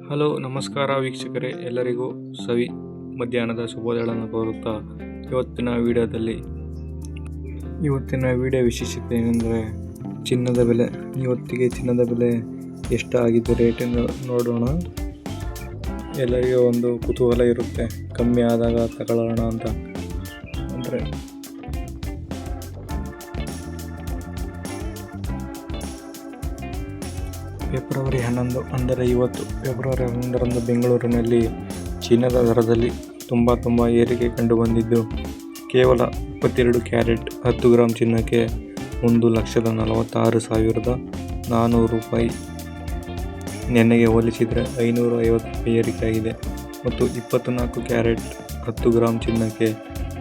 Hello ನಮಸ್ಕಾರ ವೀಕ್ಷಕರೇ, ಎಲ್ಲರಿಗೂ ಸವಿ ಮಧ್ಯಾಹ್ನದ ಶುಭೋದಯಗಳನ್ನು ಕೋರುತ್ತಾ ಇವತ್ತಿನ ವಿಡಿಯೋ ವಿಶೇಷತೆ ಏನೆಂದರೆ ಚಿನ್ನದ ಬೆಲೆ. ಇವತ್ತಿಗೆ ಚಿನ್ನದ ಬೆಲೆ ಎಷ್ಟಾಗಿದೆ ರೇಟನ್ನು ನೋಡೋಣ. ಎಲ್ಲರಿಗೂ ಒಂದು ಕುತೂಹಲ ಇರುತ್ತೆ, ಕಮ್ಮಿ ಆದಾಗ ತಗೊಳ್ಳೋಣ ಅಂತ. ಅಂದರೆ ಫೆಬ್ರವರಿ 11 ಅಂದರೆ ಇವತ್ತು ಫೆಬ್ರವರಿ 11ರಂದು ಬೆಂಗಳೂರಿನಲ್ಲಿ ಚಿನ್ನದ ದರದಲ್ಲಿ ತುಂಬ ಏರಿಕೆ ಕಂಡುಬಂದಿದ್ದು, ಕೇವಲ 22 ಕ್ಯಾರೆಟ್ 10 ಗ್ರಾಂ ಚಿನ್ನಕ್ಕೆ 1,46,400 ರೂಪಾಯಿ, ನಿನ್ನೆಗೆ ಹೋಲಿಸಿದರೆ 550 ರೂಪಾಯಿ ಏರಿಕೆಯಾಗಿದೆ. ಮತ್ತು 24 ಕ್ಯಾರೆಟ್ 10 ಗ್ರಾಂ ಚಿನ್ನಕ್ಕೆ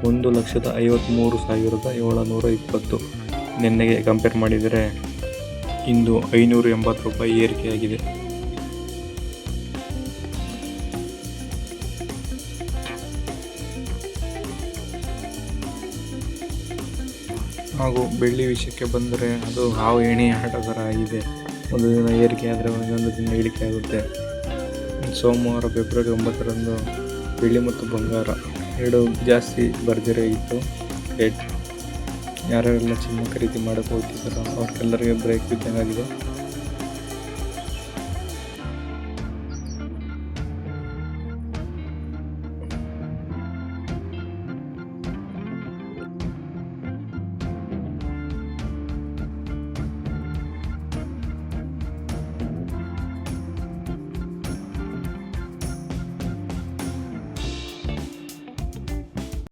1,53,720, ನಿನ್ನೆಗೆ ಕಂಪೇರ್ ಮಾಡಿದರೆ ಇಂದು 580 ರೂಪಾಯಿ ಏರಿಕೆಯಾಗಿದೆ. ಹಾಗೂ ಬೆಳ್ಳಿ ವಿಷಯಕ್ಕೆ ಬಂದರೆ ಅದು ಹಾವು ಏಣಿ ಆಟ ಥರ ಆಗಿದೆ. ಒಂದು ದಿನ ಏರಿಕೆ ಆದರೆ ಇನ್ನೊಂದು ದಿನ ಇಳಿಕೆ ಆಗುತ್ತೆ. ಸೋಮವಾರ ಫೆಬ್ರವರಿ 9ರಂದು ಬೆಳ್ಳಿ ಮತ್ತು ಬಂಗಾರ ಎರಡು ಜಾಸ್ತಿ ಭರ್ಜರಿ ಇತ್ತು ರೇಟ್. ಯಾರೆಲ್ಲ ಚಿನ್ನ ಖರೀದಿ ಮಾಡಕ್ಕೆ ಹೋಗ್ತಿದ್ದಾರೋ ಅವ್ರಿಗೆಲ್ಲರಿಗೆ ಬ್ರೇಕ್ ಬಿದ್ದಂಗಾಗಿದೆ.